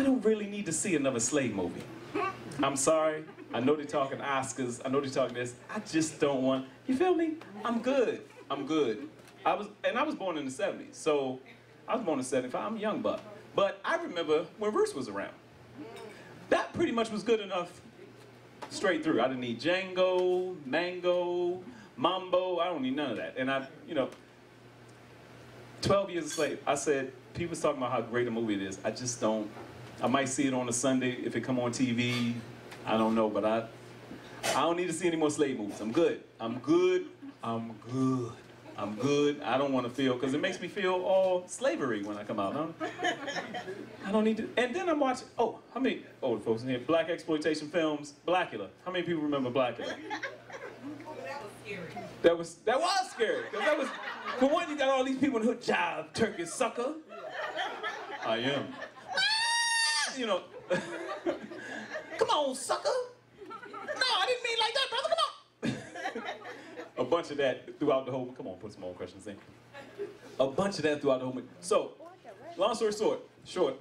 don't really need to see another slave movie. I'm sorry. I know they're talking Oscars. I know they're talking this. I just don't want. You feel me? I'm good. I'm good. I was born in the 70s, so I was born in 75. I'm a young buck. But I remember when Bruce was around. That pretty much was good enough straight through. I didn't need Django, Mango, Mambo. I don't need none of that. And 12 Years a Slave. I said, people's talking about how great a movie it is. I just don't. I might see it on a Sunday if it come on TV. I don't know, but I don't need to see any more slave movies. I'm good. I'm good. I'm good. I'm good. I don't want to feel, because it makes me feel all slavery when I come out. I don't need to. And then I'm watching, how many older folks in here? Black exploitation films, Blackula. How many people remember Blackula? That was scary. That was scary. Because that was, for one, you got all these people in the hood, jive, turkey, sucker. I am. You know. Come on, sucker. No, I didn't mean like that, brother. Come on. A bunch of that throughout the whole. Come on, put some more questions in. A bunch of that throughout the whole. So, long story short,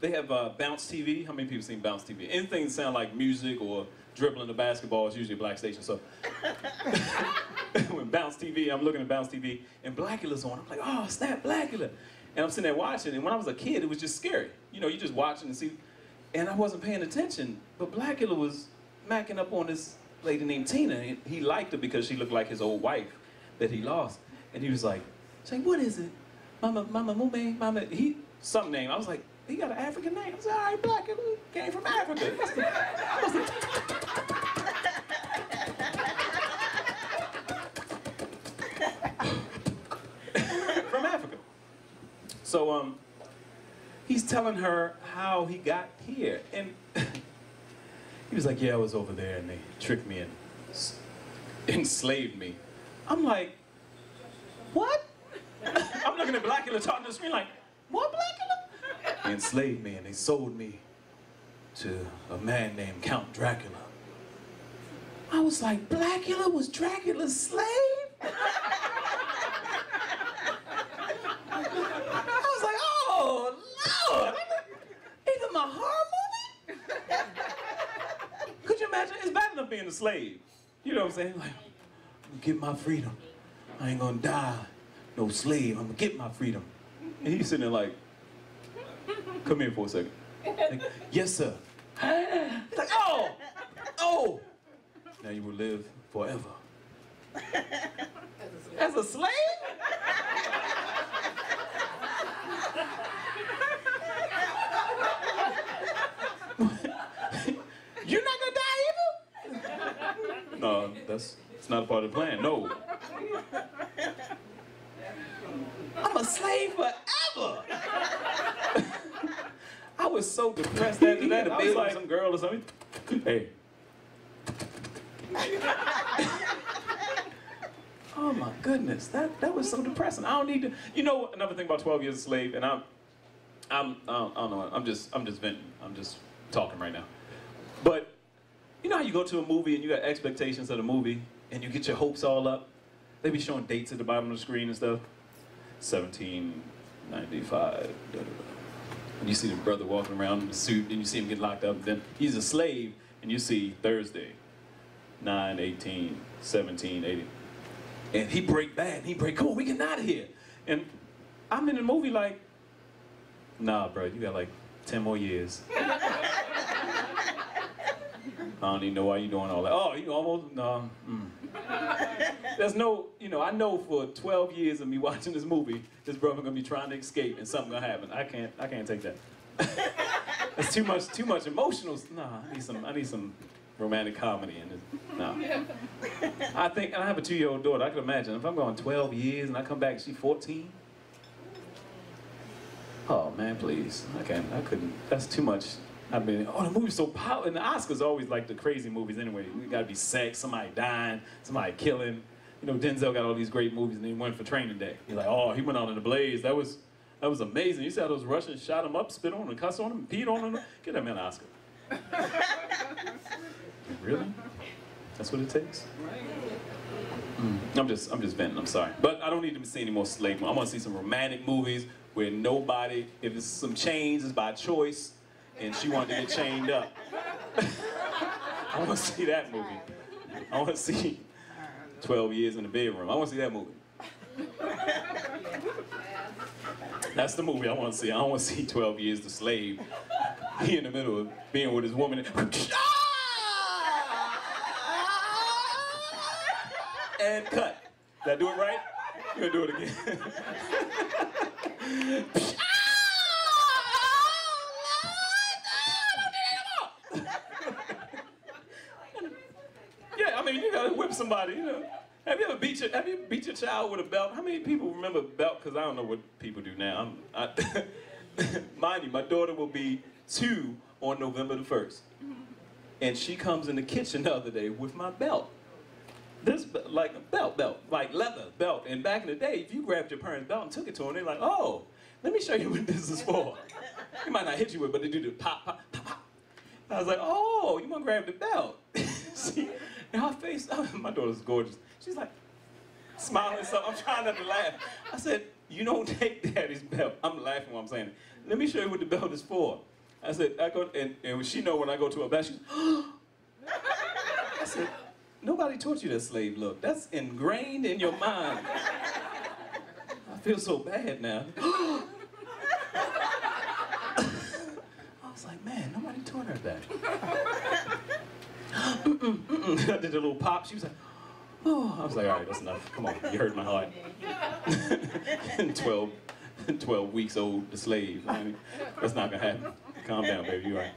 they have Bounce TV. How many people seen Bounce TV? Anything that sound like music or dribbling the basketball is usually a black station. So, when Bounce TV, I'm looking at Bounce TV, and Blackula's on. I'm like, oh snap, Blackula. And I'm sitting there watching, and when I was a kid, it was just scary. You know, you just watching and see. And I wasn't paying attention, but Blackula was macking up on this lady named Tina. And he liked her because she looked like his old wife that he lost. And he was like, what is it? Mama, Mume, Mama, some name. I was like, he got an African name. I was like, all right, Blackula came from Africa. From Africa. So, he's telling her how he got here. And he was like, yeah, I was over there and they tricked me and enslaved me. I'm like, what? I'm looking at Blackula talking to the screen like, what, Blackula? They enslaved me and they sold me to a man named Count Dracula. I was like, Blackula was Dracula's slave? I was like, oh, Lord. Even my horror movie? Could you imagine? It's bad enough being a slave. You know what I'm saying? Like, I'm gonna get my freedom. I ain't gonna die no slave. I'm gonna get my freedom. And he's sitting there like, come here for a second. Like, yes, sir. He's like, oh. Now you will live forever. As a slave? You're not gonna die either? No, it's not a part of the plan, no. I'm a slave forever! I was so depressed after that. I was like, some girl or something. Hey. Oh my goodness, that was so depressing. I don't need to. You know, another thing about 12 Years a Slave, and I don't know. I'm just venting. I'm just talking right now. But you know how you go to a movie and you got expectations of the movie and you get your hopes all up? They be showing dates at the bottom of the screen and stuff. 1795. And you see the brother walking around in the suit and you see him get locked up. And then he's a slave and you see Thursday, 9/18/1780. And he break bad. He break, come on, we getting out of here. And I'm in the movie like, nah, bro, you got like 10 more years. I don't even know why you doing all that. Oh, you almost, no. There's no, you know, I know for 12 years of me watching this movie, this brother gonna be trying to escape and something gonna happen. I can't take that. It's too much emotional. Nah, I need some romantic comedy in it. No. I think, and I have a 2-year-old daughter, I can imagine, if I'm going 12 years and I come back and she's 14. Oh man, please. I couldn't, that's too much. I mean, the movie's so powerful, and the Oscars always like the crazy movies anyway. We gotta be sex, somebody dying, somebody killing. You know, Denzel got all these great movies and then he went for Training Day. You're like, oh, he went out in a blaze. That was amazing. You see how those Russians shot him up, spit on him, cussed on him, peed on him? Get that man an Oscar. Really? That's what it takes? I'm just venting, I'm sorry. But I don't need to see any more slave movies. I want to see some romantic movies where nobody, if it's some change, it's by choice. and she wanted to get chained up. I want to see that movie. I want to see 12 Years in the Bedroom. I want to see that movie. That's the movie I want to see. I don't want to see 12 Years the Slave. He in the middle of being with his woman. And cut. Did I do it right? I'm gonna do it again. Yeah, I mean, you gotta whip somebody, you know. Have you ever beat your child with a belt? How many people remember belt? Because I don't know what people do now. Mind you, my daughter will be 2 on November the 1st. And she comes in the kitchen the other day with my belt. This, like a belt, like leather belt. And back in the day, if you grabbed your parents' belt and took it to them, they're like, oh, let me show you what this is for. They might not hit you with it, but they do the pop, pop, pop, pop. I was like, oh, you want to grab the belt? See, and her face, my daughter's gorgeous. She's like, smiling something. I'm trying not to laugh. I said, you don't take daddy's belt. I'm laughing while I'm saying it. Let me show you what the belt is for. I said, I go, and she know when I go to her back, she's, I said, nobody taught you that slave look. That's ingrained in your mind. I feel so bad now. I was like, man, nobody taught her that. I did a little pop. She was like, oh. I was like, all right, that's enough. Come on, you hurt my heart. 12 weeks old, the slave. I mean, that's not gonna happen. Calm down, baby, you all right.